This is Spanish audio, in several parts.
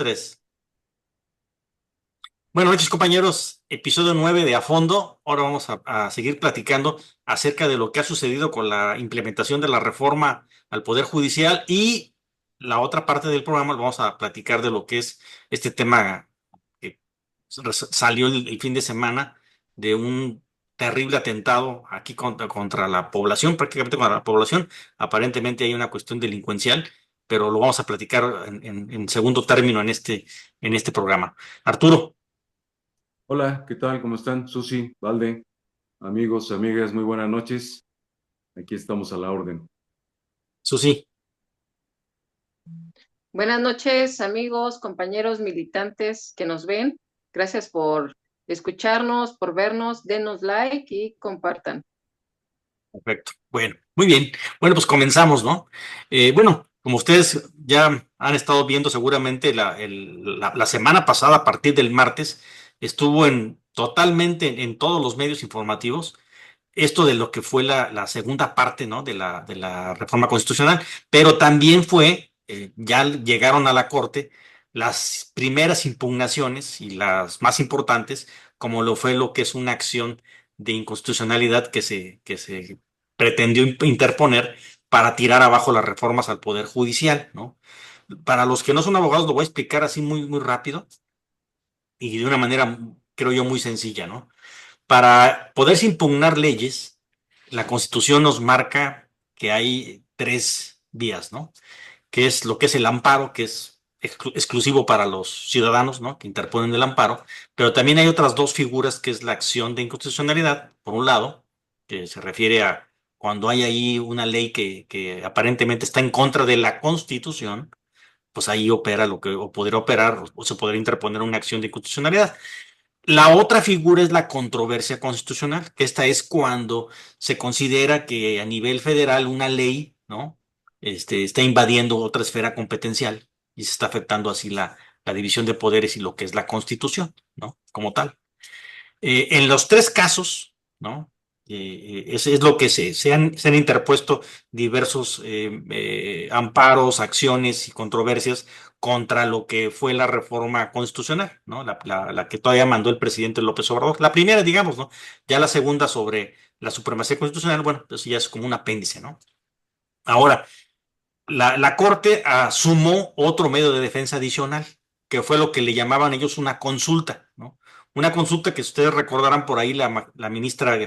tres. Buenas noches, compañeros. Episodio 9 de A Fondo. Ahora vamos a seguir platicando acerca de lo que ha sucedido con la implementación de la reforma al Poder Judicial y la otra parte del programa vamos a platicar de lo que es este tema que salió el fin de semana de un terrible atentado aquí contra la población, prácticamente contra la población. Aparentemente hay una cuestión delincuencial, pero lo vamos a platicar en segundo término en este programa. Arturo. Hola, ¿qué tal? ¿Cómo están? Susi, Valde, amigos, amigas, muy buenas noches. Aquí estamos a la orden. Susi. Buenas noches, amigos, compañeros militantes que nos ven. Gracias por escucharnos, por vernos. Denos like y compartan. Perfecto. Bueno, muy bien. Bueno, pues comenzamos, ¿no? Bueno, como ustedes ya han estado viendo seguramente la semana pasada, a partir del martes, estuvo totalmente en todos los medios informativos esto de lo que fue la segunda parte, ¿no? de la reforma constitucional, pero también ya llegaron a la Corte las primeras impugnaciones y las más importantes, como lo que es una acción de inconstitucionalidad que se pretendió interponer para tirar abajo las reformas al Poder Judicial, ¿no? Para los que no son abogados, lo voy a explicar así muy, muy rápido y de una manera, creo yo, muy sencilla, ¿no? Para poderse impugnar leyes, la Constitución nos marca que hay tres vías, ¿no? Que es lo que es el amparo, que es exclusivo para los ciudadanos, ¿no? Que interponen el amparo, pero también hay otras dos figuras, que es la acción de inconstitucionalidad, por un lado, que se refiere a cuando hay ahí una ley que aparentemente está en contra de la Constitución, pues ahí opera o podrá operar, o se podrá interponer una acción de inconstitucionalidad. La otra figura es la controversia constitucional, que esta es cuando se considera que a nivel federal una ley, ¿no? Está invadiendo otra esfera competencial y se está afectando así la división de poderes y lo que es la Constitución, ¿no? Como tal. En los tres casos, ¿no? Es lo que se han interpuesto diversos amparos, acciones y controversias contra lo que fue la reforma constitucional, ¿no? La que todavía mandó el presidente López Obrador. La primera, digamos, ¿no? Ya la segunda sobre la supremacía constitucional, bueno, pues ya es como un apéndice, ¿no? Ahora, la Corte sumó otro medio de defensa adicional, que fue lo que le llamaban ellos una consulta, ¿no? Una consulta que ustedes recordarán por ahí la ministra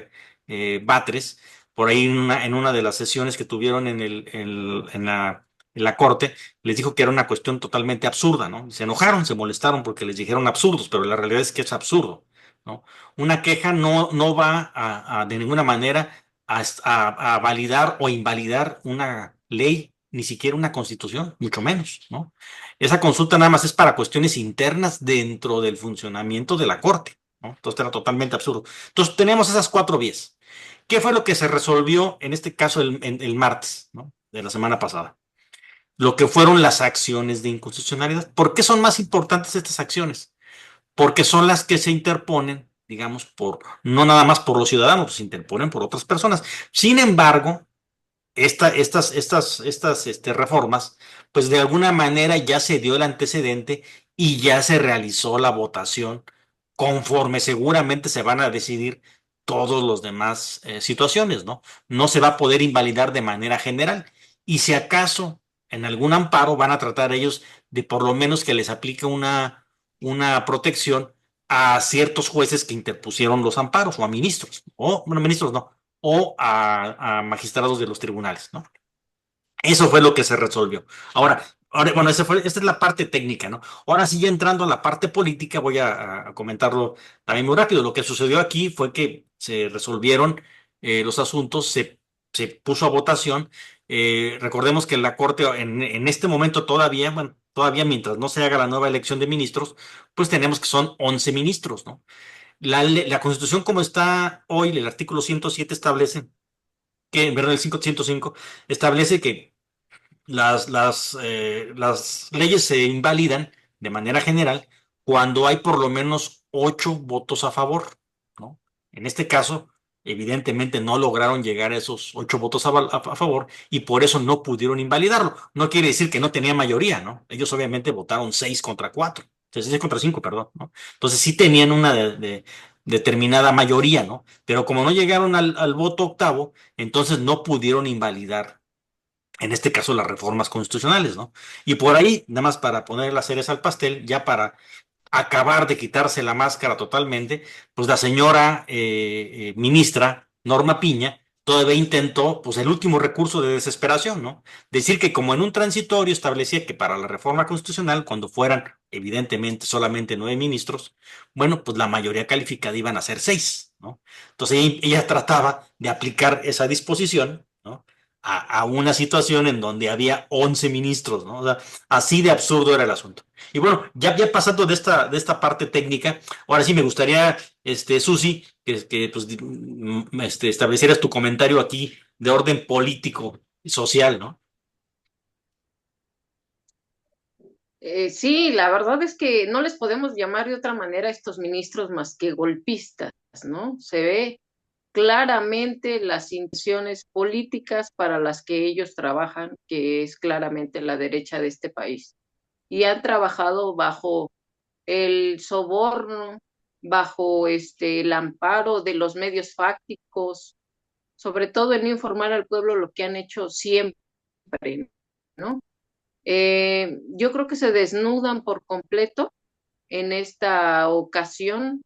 Batres, por ahí en una de las sesiones que tuvieron en la Corte, les dijo que era una cuestión totalmente absurda, ¿no? Se enojaron, se molestaron porque les dijeron absurdos, pero la realidad es que es absurdo, ¿no? Una queja no va de ninguna manera a validar o invalidar una ley, ni siquiera una constitución, mucho menos, ¿no? Esa consulta nada más es para cuestiones internas dentro del funcionamiento de la Corte, ¿no? Entonces era totalmente absurdo. Entonces tenemos esas cuatro vías. ¿Qué fue lo que se resolvió en este caso el martes, ¿no? De la semana pasada? Lo que fueron las acciones de inconstitucionalidad. ¿Por qué son más importantes estas acciones? Porque son las que se interponen, digamos, no nada más por los ciudadanos, se interponen por otras personas. Sin embargo, estas reformas, pues de alguna manera ya se dio el antecedente y ya se realizó la votación conforme seguramente se van a decidir todos los demás situaciones, ¿no? No se va a poder invalidar de manera general. Y si acaso en algún amparo van a tratar ellos de por lo menos que les aplique una protección a ciertos jueces que interpusieron los amparos o a ministros, o, bueno, ministros no, o a magistrados de los tribunales, ¿no? Eso fue lo que se resolvió. Bueno, esta es la parte técnica, ¿no? Ahora sí, ya entrando a la parte política, voy a comentarlo también muy rápido. Lo que sucedió aquí fue que se resolvieron los asuntos, se puso a votación. Recordemos que la Corte en este momento todavía, bueno, todavía mientras no se haga la nueva elección de ministros, pues tenemos que son 11 ministros, ¿no? La Constitución como está hoy, el artículo 107 establece que, en verdad, el 505 establece que las leyes se invalidan de manera general cuando hay por lo menos 8 votos a favor, ¿no? En este caso, evidentemente no lograron llegar a esos 8 votos a favor y por eso no pudieron invalidarlo. No quiere decir que no tenía mayoría, ¿no? Ellos obviamente votaron 6 contra 4, 6 contra 5, perdón, ¿no? Entonces sí tenían una determinada mayoría, ¿no? Pero como no llegaron al voto octavo, entonces no pudieron invalidar, en este caso, las reformas constitucionales, ¿no? Y por ahí, nada más para poner la cereza al pastel, ya para acabar de quitarse la máscara totalmente, pues la señora ministra Norma Piña todavía intentó, pues el último recurso de desesperación, ¿no? Decir que como en un transitorio establecía que para la reforma constitucional, cuando fueran evidentemente solamente 9 ministros, bueno, pues la mayoría calificada iban a ser 6, ¿no? Entonces ella trataba de aplicar esa disposición, ¿no? A una situación en donde había 11 ministros, ¿no? O sea, así de absurdo era el asunto. Y bueno, ya pasando de esta parte técnica, ahora sí me gustaría, Susi, que pues, establecieras tu comentario aquí de orden político y social, ¿no? Sí, la verdad es que no les podemos llamar de otra manera a estos ministros más que golpistas, ¿no? Se ve claramente las intenciones políticas para las que ellos trabajan, que es claramente la derecha de este país. Y han trabajado bajo el soborno, bajo el amparo de los medios fácticos, sobre todo en informar al pueblo lo que han hecho siempre, ¿no? Yo creo que se desnudan por completo en esta ocasión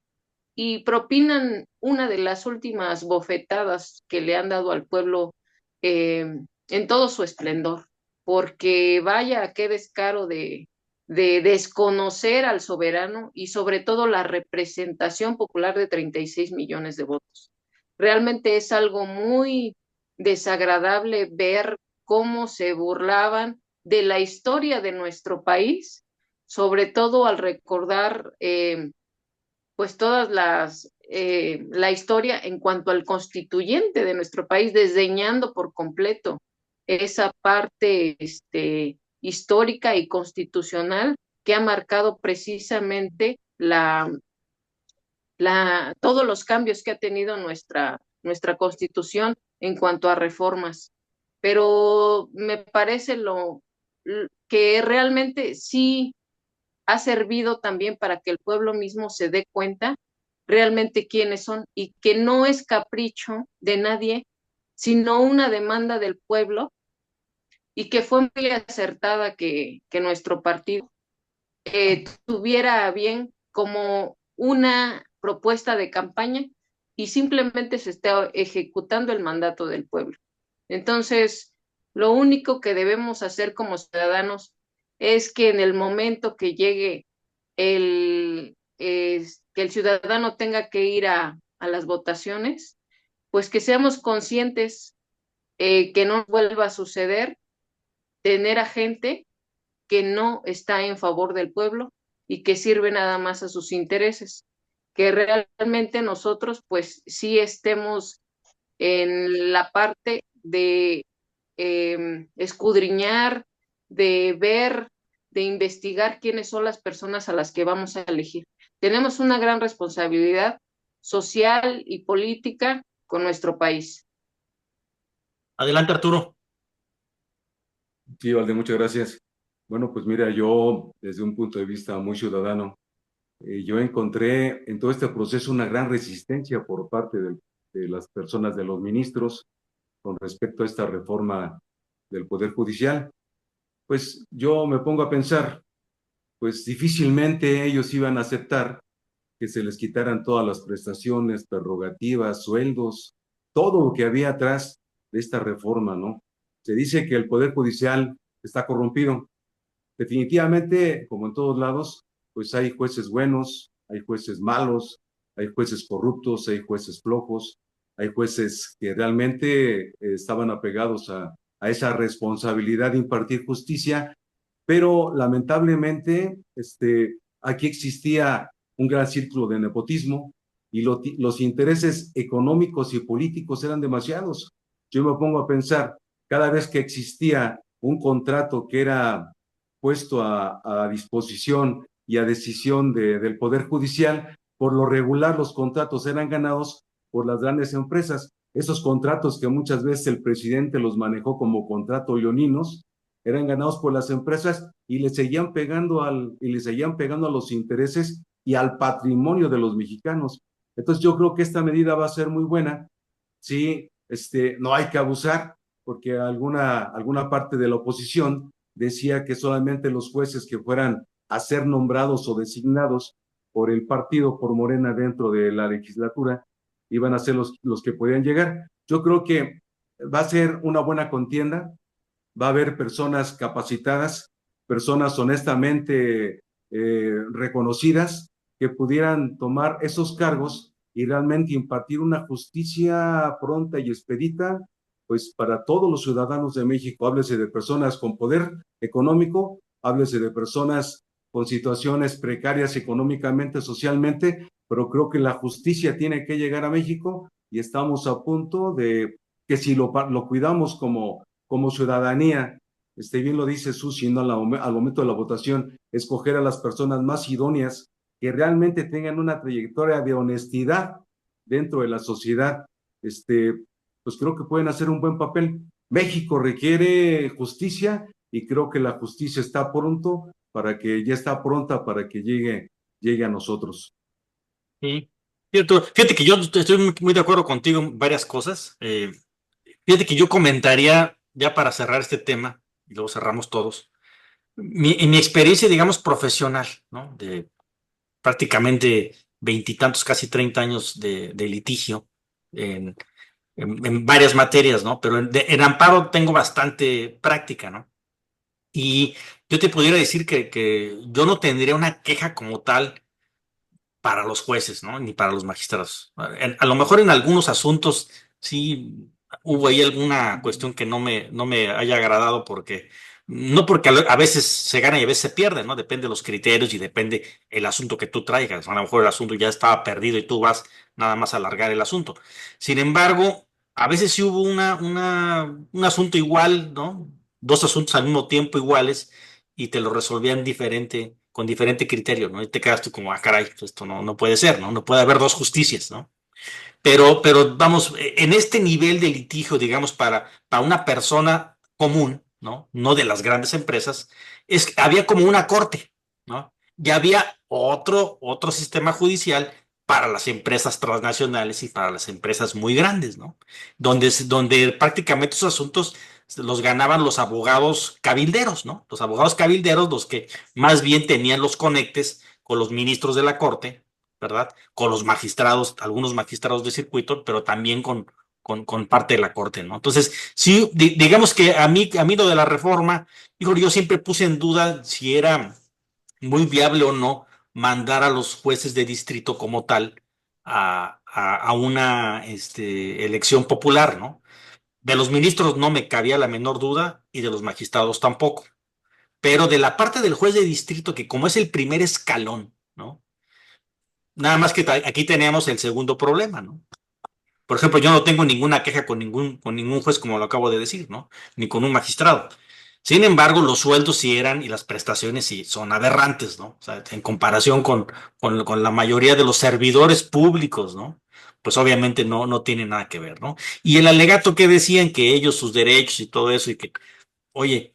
y propinan una de las últimas bofetadas que le han dado al pueblo en todo su esplendor, porque vaya qué descaro de desconocer al soberano y sobre todo la representación popular de 36 millones de votos. Realmente es algo muy desagradable ver cómo se burlaban de la historia de nuestro país, sobre todo al recordar pues la historia en cuanto al constituyente de nuestro país, desdeñando por completo esa parte histórica y constitucional que ha marcado precisamente todos los cambios que ha tenido nuestra constitución en cuanto a reformas. Pero me parece que realmente sí ha servido también para que el pueblo mismo se dé cuenta realmente quiénes son y que no es capricho de nadie, sino una demanda del pueblo y que fue muy acertada que nuestro partido tuviera bien como una propuesta de campaña y simplemente se está ejecutando el mandato del pueblo. Entonces, lo único que debemos hacer como ciudadanos es que en el momento que llegue que el ciudadano tenga que ir a las votaciones, pues que seamos conscientes que no vuelva a suceder tener a gente que no está en favor del pueblo y que sirve nada más a sus intereses, que realmente nosotros pues sí estemos en la parte de escudriñar, de ver, de investigar quiénes son las personas a las que vamos a elegir. Tenemos una gran responsabilidad social y política con nuestro país. Adelante, Arturo. Sí, Valde, muchas gracias. Bueno, pues mira, yo desde un punto de vista muy ciudadano, yo encontré en todo este proceso una gran resistencia por parte de las personas, de los ministros, con respecto a esta reforma del Poder Judicial. Pues yo me pongo a pensar, pues difícilmente ellos iban a aceptar que se les quitaran todas las prestaciones, prerrogativas, sueldos, todo lo que había atrás de esta reforma, ¿no? Se dice que el Poder Judicial está corrompido. Definitivamente, como en todos lados, pues hay jueces buenos, hay jueces malos, hay jueces corruptos, hay jueces flojos, hay jueces que realmente estaban apegados a esa responsabilidad de impartir justicia, pero lamentablemente aquí existía un gran círculo de nepotismo y los intereses económicos y políticos eran demasiados. Yo me pongo a pensar, cada vez que existía un contrato que era puesto a disposición y a decisión del Poder Judicial, por lo regular los contratos eran ganados por las grandes empresas. Esos contratos que muchas veces el presidente los manejó como contratos leoninos, eran ganados por las empresas y le seguían pegando a los intereses y al patrimonio de los mexicanos. Entonces yo creo que esta medida va a ser muy buena. Sí, no hay que abusar, porque alguna parte de la oposición decía que solamente los jueces que fueran a ser nombrados o designados por el partido, por Morena dentro de la legislatura, iban a ser los que podían llegar. Yo creo que va a ser una buena contienda, va a haber personas capacitadas, personas honestamente reconocidas que pudieran tomar esos cargos y realmente impartir una justicia pronta y expedita, pues para todos los ciudadanos de México. Háblese de personas con poder económico, háblese de personas con situaciones precarias económicamente, socialmente, pero creo que la justicia tiene que llegar a México y estamos a punto de que si lo cuidamos como ciudadanía, bien lo dice Susi, ¿no? Al momento de la votación, escoger a las personas más idóneas que realmente tengan una trayectoria de honestidad dentro de la sociedad, pues creo que pueden hacer un buen papel. México requiere justicia y creo que la justicia ya está pronta para que llegue a nosotros. Sí, cierto. Fíjate que yo estoy muy de acuerdo contigo en varias cosas. Fíjate que yo comentaría, ya para cerrar este tema, y luego cerramos todos, en mi experiencia, digamos, profesional, ¿no? De prácticamente veintitantos, casi 30 años de litigio en, en varias materias, ¿no? Pero en amparo tengo bastante práctica, ¿no? Y yo te pudiera decir que yo no tendría una queja como tal para los jueces, ¿no? Ni para los magistrados. A lo mejor en algunos asuntos sí hubo ahí alguna cuestión que no me haya agradado porque, no porque a veces se gana y a veces se pierde, ¿no? Depende de los criterios y depende el asunto que tú traigas. A lo mejor el asunto ya estaba perdido y tú vas nada más a alargar el asunto. Sin embargo, a veces sí hubo un asunto igual, ¿no? Dos asuntos al mismo tiempo iguales y te lo resolvían diferente, con diferente criterio, ¿no? Y te quedas tú como, ah, caray, pues esto no puede ser, ¿no? No puede haber dos justicias, ¿no? Pero vamos, en este nivel de litigio, digamos, para una persona común, ¿no? No de las grandes empresas, había como una corte, ¿no? Ya había otro sistema judicial para las empresas transnacionales y para las empresas muy grandes, ¿no? Donde prácticamente esos asuntos los ganaban los abogados cabilderos, ¿no? Los abogados cabilderos, los que más bien tenían los conectes con los ministros de la corte, ¿verdad? Con los magistrados, algunos magistrados de circuito, pero también con parte de la corte, ¿no? Entonces, sí, digamos que a mí lo de la reforma, digo, yo siempre puse en duda si era muy viable o no mandar a los jueces de distrito como tal a una elección popular, ¿no? De los ministros no me cabía la menor duda y de los magistrados tampoco. Pero de la parte del juez de distrito, que como es el primer escalón, ¿no? Nada más que aquí tenemos el segundo problema, ¿no? Por ejemplo, yo no tengo ninguna queja con ningún juez, como lo acabo de decir, ¿no? Ni con un magistrado. Sin embargo, los sueldos sí eran y las prestaciones sí son aberrantes, ¿no? O sea, en comparación con la mayoría de los servidores públicos, ¿no? Pues obviamente no tiene nada que ver, ¿no? Y el alegato que decían que ellos, sus derechos y todo eso, y que, oye,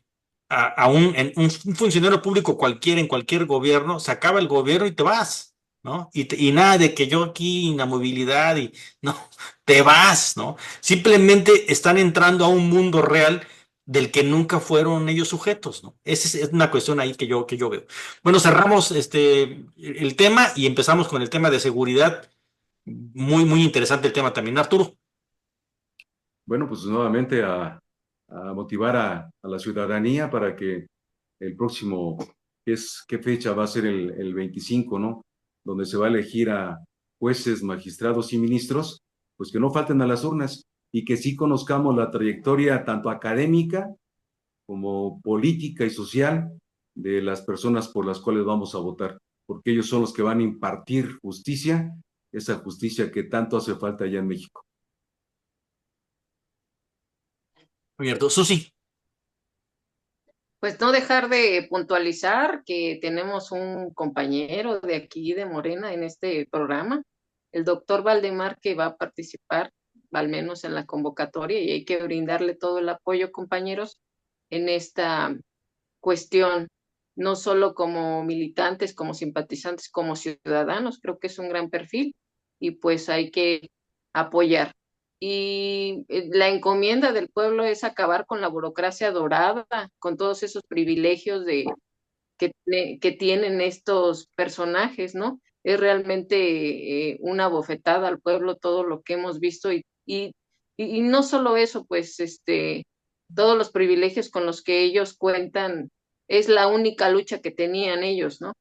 un funcionario público cualquiera en cualquier gobierno, se acaba el gobierno y te vas, ¿no? Y nada de que yo aquí inamovilidad y no, te vas, ¿no? Simplemente están entrando a un mundo real del que nunca fueron ellos sujetos, ¿no? Esa es una cuestión ahí que yo veo. Bueno, cerramos el tema y empezamos con el tema de seguridad. Muy, muy interesante el tema también, Arturo. Bueno, pues nuevamente a motivar a la ciudadanía para que el próximo, ¿qué fecha va a ser el 25, ¿no? Donde se va a elegir a jueces, magistrados y ministros, pues que no falten a las urnas y que sí conozcamos la trayectoria tanto académica como política y social de las personas por las cuales vamos a votar, porque ellos son los que van a impartir justicia, esa justicia que tanto hace falta allá en México. Abierto. Susi. Pues no dejar de puntualizar que tenemos un compañero de aquí de Morena en este programa, el doctor Valdemar, que va a participar, al menos en la convocatoria, y hay que brindarle todo el apoyo, compañeros, en esta cuestión, no solo como militantes, como simpatizantes, como ciudadanos. Creo que es un gran perfil y pues hay que apoyar. Y la encomienda del pueblo es acabar con la burocracia dorada, con todos esos privilegios que tienen estos personajes, ¿no? Es realmente una bofetada al pueblo todo lo que hemos visto y no solo eso, pues todos los privilegios con los que ellos cuentan es la única lucha que tenían ellos, ¿no?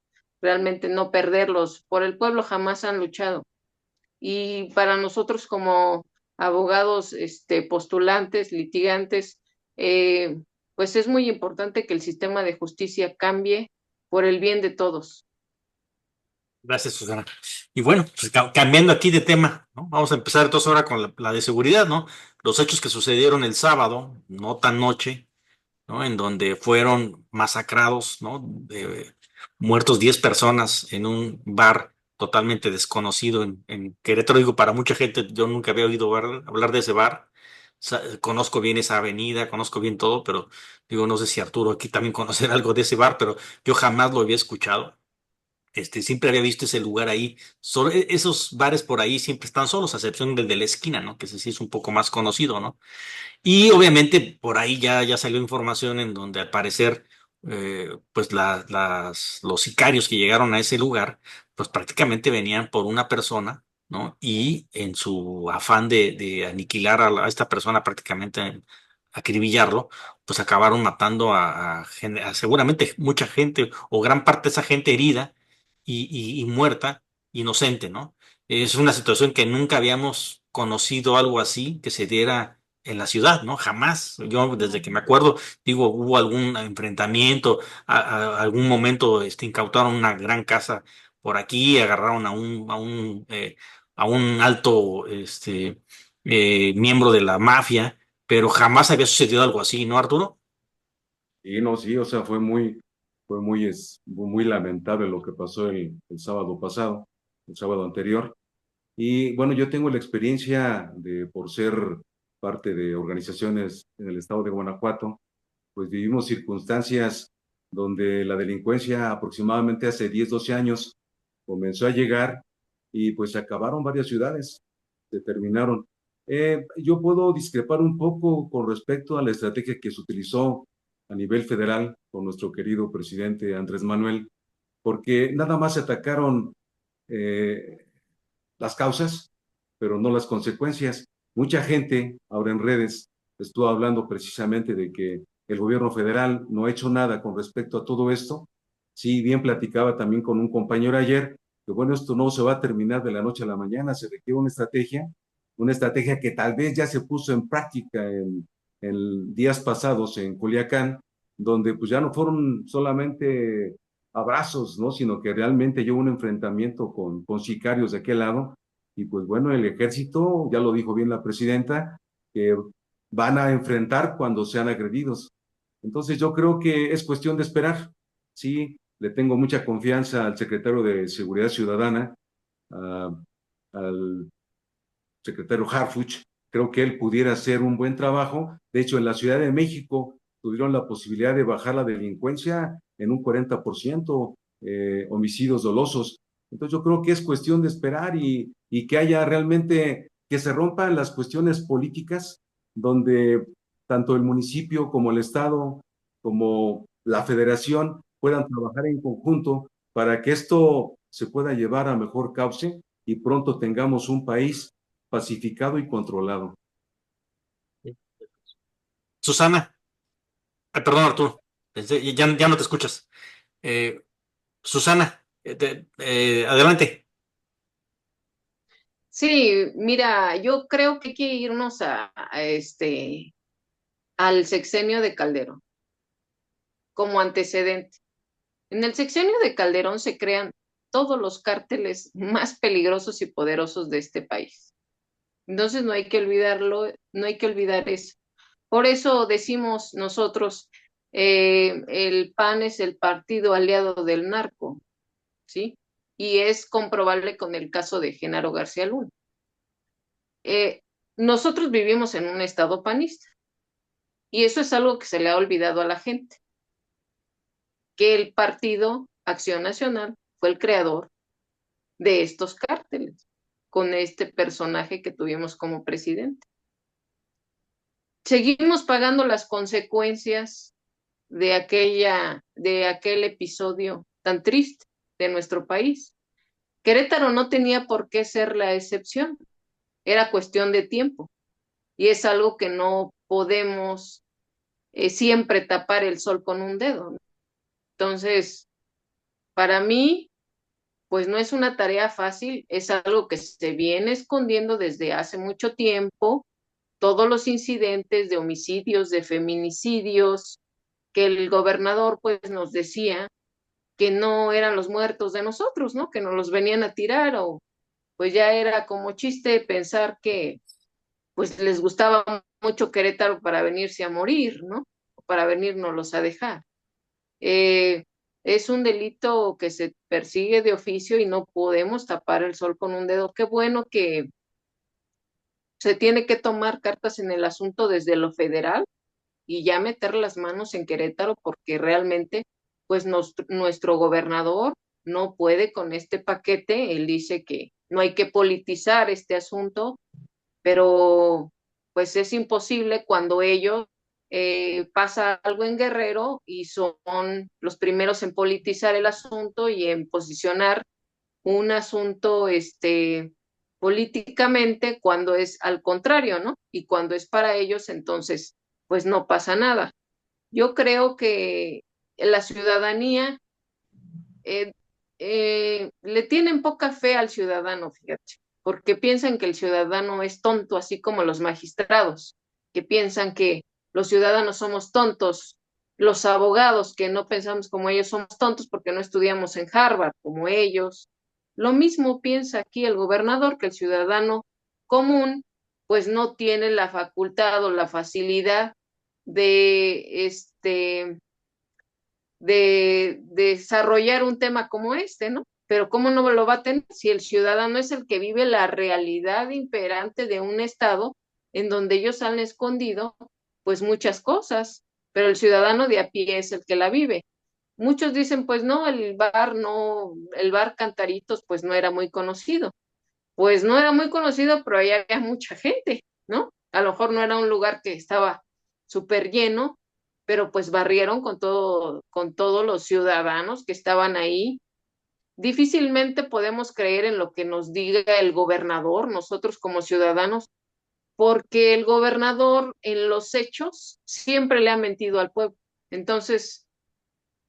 Realmente no perderlos. Por el pueblo jamás han luchado. Y para nosotros como abogados, postulantes, litigantes, eh, pues es muy importante que el sistema de justicia cambie por el bien de todos. Gracias, Susana. Y bueno, pues cambiando aquí de tema, ¿no? Vamos a empezar entonces ahora con la de seguridad, ¿no? Los hechos que sucedieron el sábado, no tan noche, ¿no? En donde fueron masacrados, ¿no? Muertos 10 personas en un bar totalmente desconocido en Querétaro. Digo, para mucha gente, yo nunca había oído hablar de ese bar. Conozco bien esa avenida, conozco bien todo, pero digo, no sé si Arturo aquí también conocer algo de ese bar, pero yo jamás lo había escuchado. Siempre había visto ese lugar ahí. Solo, esos bares por ahí siempre están solos, a excepción del de la esquina, ¿no? Que ese sí es un poco más conocido, ¿no? Y obviamente por ahí ya salió información en donde al parecer, pues los sicarios que llegaron a ese lugar, pues prácticamente venían por una persona, ¿no? Y en su afán de aniquilar a esta persona, prácticamente acribillarlo, pues acabaron matando a seguramente mucha gente o gran parte de esa gente herida y muerta, inocente, ¿no? Es una situación que nunca habíamos conocido algo así, que se diera en la ciudad, ¿no? Jamás. Yo desde que me acuerdo, digo, hubo algún enfrentamiento, algún momento, incautaron una gran casa por aquí, agarraron a un alto, miembro de la mafia, pero jamás había sucedido algo así, ¿no, Arturo? Y no, sí, o sea, fue muy lamentable lo que pasó el sábado pasado, el sábado anterior. Y bueno, yo tengo la experiencia por ser parte de organizaciones en el estado de Guanajuato, pues vivimos circunstancias donde la delincuencia aproximadamente hace 10 12 años comenzó a llegar y pues se acabaron varias ciudades, se terminaron. Yo puedo discrepar un poco con respecto a la estrategia que se utilizó a nivel federal con nuestro querido presidente Andrés Manuel, porque nada más se atacaron eh, las causas, pero no las consecuencias. Mucha gente ahora en redes estuvo hablando precisamente de que el gobierno federal no ha hecho nada con respecto a todo esto. Sí, bien platicaba también con un compañero ayer, que bueno, esto no se va a terminar de la noche a la mañana, se requiere una estrategia que tal vez ya se puso en práctica en días pasados en Culiacán, donde pues ya no fueron solamente abrazos, ¿no? Sino que realmente hubo un enfrentamiento con sicarios de aquel lado. Y pues bueno, el ejército, ya lo dijo bien la presidenta, que van a enfrentar cuando sean agredidos. Entonces yo creo que es cuestión de esperar. Sí, le tengo mucha confianza al secretario de Seguridad Ciudadana, a- al secretario Harfuch. Creo que él pudiera hacer un buen trabajo. De hecho, en la Ciudad de México tuvieron la posibilidad de bajar la delincuencia en un 40%, homicidios dolosos. Entonces yo creo que es cuestión de esperar y que haya realmente, que se rompan las cuestiones políticas, donde tanto el municipio como el Estado, como la federación puedan trabajar en conjunto para que esto se pueda llevar a mejor cauce y pronto tengamos un país pacificado y controlado. Susana, perdón, Arturo, ya no te escuchas. Eh, Susana, adelante. Sí, mira, yo creo que hay que irnos al sexenio de Calderón como antecedente. En el sexenio de Calderón se crean todos los cárteles más peligrosos y poderosos de este país. Entonces no hay que olvidarlo, no hay que olvidar eso. Por eso decimos nosotros, el PAN es el partido aliado del narco, ¿sí? y es comprobable con el caso de Genaro García Luna. Nosotros vivimos en un estado panista y eso es algo que se le ha olvidado a la gente, que el Partido Acción Nacional fue el creador de estos cárteles con este personaje que tuvimos como presidente. Seguimos pagando las consecuencias de aquel episodio tan triste de nuestro país. Querétaro no tenía por qué ser la excepción, era cuestión de tiempo y es algo que no podemos siempre tapar el sol con un dedo, ¿no? Entonces, para mí, pues no es una tarea fácil, es algo que se viene escondiendo desde hace mucho tiempo, todos los incidentes de homicidios, de feminicidios, que el gobernador pues nos decía que no eran los muertos de nosotros, ¿no? Que nos los venían a tirar o pues ya era como chiste pensar que pues les gustaba mucho Querétaro para venirse a morir, ¿no? Para venirnos a dejar. Eh, es un delito que se persigue de oficio y no podemos tapar el sol con un dedo. Qué bueno que se tiene que tomar cartas en el asunto desde lo federal y ya meter las manos en Querétaro porque realmente, pues nuestro gobernador no puede con este paquete. Él dice que no hay que politizar este asunto, pero pues es imposible cuando ellos pasa algo en Guerrero y son los primeros en politizar el asunto y en posicionar un asunto políticamente cuando es al contrario, ¿no? Y cuando es para ellos, entonces, pues no pasa nada. Yo creo que la ciudadanía eh, le tienen poca fe al ciudadano, fíjate, porque piensan que el ciudadano es tonto, así como los magistrados, que piensan que los ciudadanos somos tontos, los abogados que no pensamos como ellos somos tontos porque no estudiamos en Harvard como ellos. Lo mismo piensa aquí el gobernador, que el ciudadano común pues no tiene la facultad o la facilidad de de desarrollar un tema como este, ¿no? Pero ¿cómo no lo va a tener si el ciudadano es el que vive la realidad imperante de un estado en donde ellos han escondido pues muchas cosas, pero el ciudadano de a pie es el que la vive? Muchos dicen, pues no, el bar Cantaritos pues no era muy conocido. Pues no era muy conocido, pero ahí había mucha gente, ¿no? A lo mejor no era un lugar que estaba súper lleno, pero pues barrieron con todos los ciudadanos que estaban ahí. Difícilmente podemos creer en lo que nos diga el gobernador, nosotros como ciudadanos, porque el gobernador en los hechos siempre le ha mentido al pueblo. Entonces,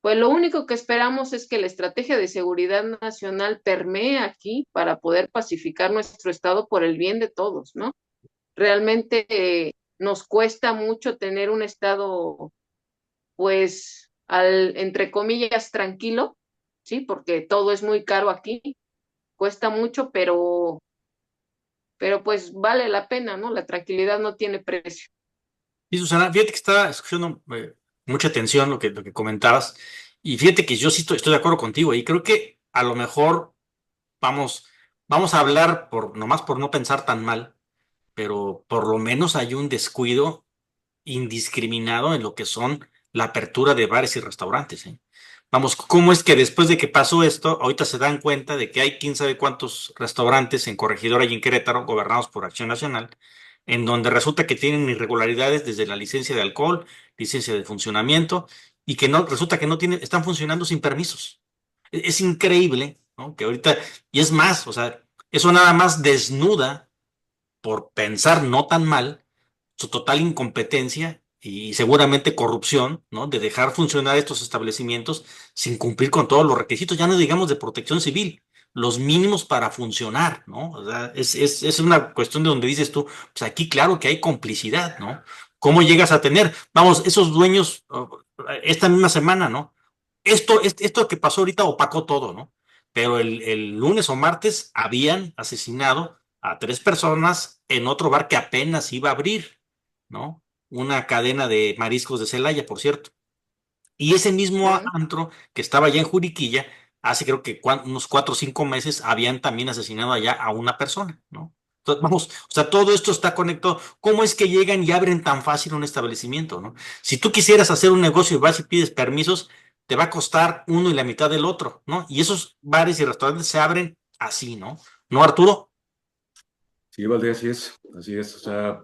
pues lo único que esperamos es que la estrategia de seguridad nacional permee aquí para poder pacificar nuestro estado por el bien de todos, ¿no? Realmente nos cuesta mucho tener un estado, pues, entre comillas, tranquilo, ¿sí? Porque todo es muy caro aquí, cuesta mucho, pero pues vale la pena, ¿no? La tranquilidad no tiene precio. Y Susana, fíjate que estaba escuchando mucha atención lo que comentabas, y fíjate que yo sí estoy de acuerdo contigo, y creo que a lo mejor vamos, vamos a hablar nomás por no pensar tan mal, pero por lo menos hay un descuido indiscriminado en lo que son la apertura de bares y restaurantes, ¿eh? Vamos, ¿cómo es que después de que pasó esto, ahorita se dan cuenta de que hay quién sabe cuántos restaurantes en Corregidora y en Querétaro, gobernados por Acción Nacional, en donde resulta que tienen irregularidades desde la licencia de alcohol, licencia de funcionamiento, y que no, resulta que no tienen, están funcionando sin permisos? Es increíble, ¿no? Que ahorita, y es más, o sea, eso nada más desnuda, por pensar no tan mal, su total incompetencia y seguramente corrupción, ¿no? De dejar funcionar estos establecimientos sin cumplir con todos los requisitos, ya no digamos de protección civil, los mínimos para funcionar, ¿no? O sea, es una cuestión de donde dices tú, pues aquí claro que hay complicidad, ¿no? ¿Cómo llegas a tener? Vamos, esos dueños, esta misma semana, ¿no? Esto que pasó ahorita opacó todo, ¿no? Pero el lunes o martes habían asesinado a tres personas en otro bar que apenas iba a abrir, ¿no? Una cadena de mariscos de Celaya, por cierto. Y ese mismo ¿Mm? antro que estaba allá en Juriquilla hace creo que unos 4 o 5 meses habían también asesinado allá a una persona, ¿no? Entonces, vamos, o sea, todo esto está conectado. ¿Cómo es que llegan y abren tan fácil un establecimiento, ¿no? Si tú quisieras hacer un negocio y vas y pides permisos, te va a costar uno y la mitad del otro, ¿no? Y esos bares y restaurantes se abren así, ¿no? ¿No, Arturo? Sí, Valdés, así es, o sea,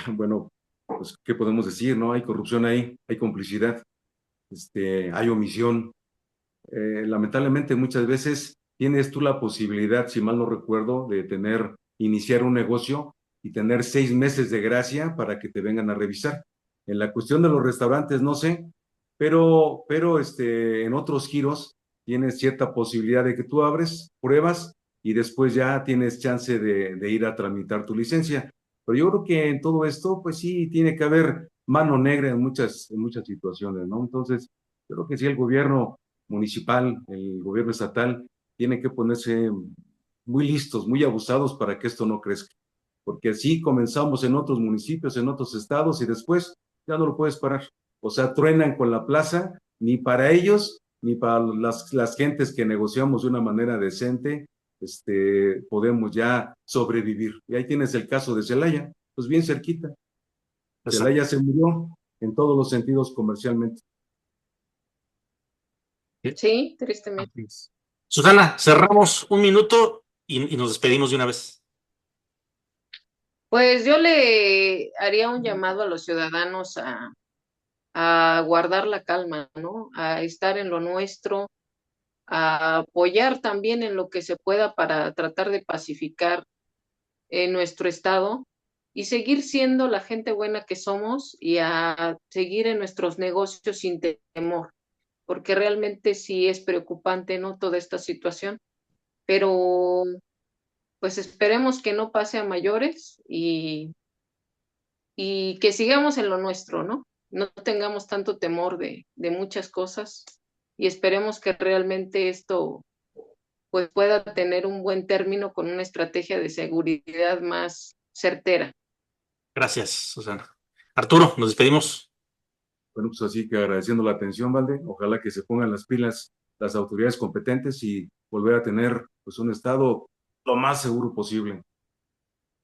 bueno, pues, ¿qué podemos decir, no? Hay corrupción ahí, hay complicidad, hay omisión. Lamentablemente muchas veces tienes tú la posibilidad, si mal no recuerdo, de iniciar un negocio y tener 6 meses de gracia para que te vengan a revisar. En la cuestión de los restaurantes, no sé, pero en otros giros tienes cierta posibilidad de que tú abres, pruebas y después ya tienes chance de ir a tramitar tu licencia. Pero yo creo que en todo esto, pues sí, tiene que haber mano negra en muchas situaciones, ¿no? Entonces, yo creo que sí, el gobierno municipal, el gobierno estatal, tiene que ponerse muy listos, muy abusados para que esto no crezca. Porque así comenzamos en otros municipios, en otros estados y después ya no lo puedes parar. O sea, truenan con la plaza, ni para ellos, ni para las gentes que negociamos de una manera decente, podemos ya sobrevivir. Y ahí tienes el caso de Celaya, pues bien cerquita. Exacto. Celaya se murió en todos los sentidos comercialmente. Sí. Sí, tristemente. Así es. Susana, cerramos un minuto y nos despedimos de una vez. Pues yo le haría un llamado a los ciudadanos a guardar la calma, ¿no? A estar en lo nuestro, a apoyar también en lo que se pueda para tratar de pacificar nuestro estado y seguir siendo la gente buena que somos y a seguir en nuestros negocios sin temor, porque realmente sí es preocupante, ¿no? Toda esta situación, pero pues esperemos que no pase a mayores y que sigamos en lo nuestro, ¿no? No tengamos tanto temor de muchas cosas y esperemos que realmente esto pues pueda tener un buen término con una estrategia de seguridad más certera. Gracias, Susana. Arturo, nos despedimos. Bueno, pues así que agradeciendo la atención, Valde, ojalá que se pongan las pilas las autoridades competentes y volver a tener pues un estado lo más seguro posible.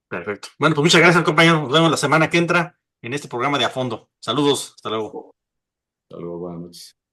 Perfecto. Bueno, pues muchas gracias, compañero. Nos vemos la semana que entra en este programa de A Fondo. Saludos, hasta luego. Hasta luego, buenas noches.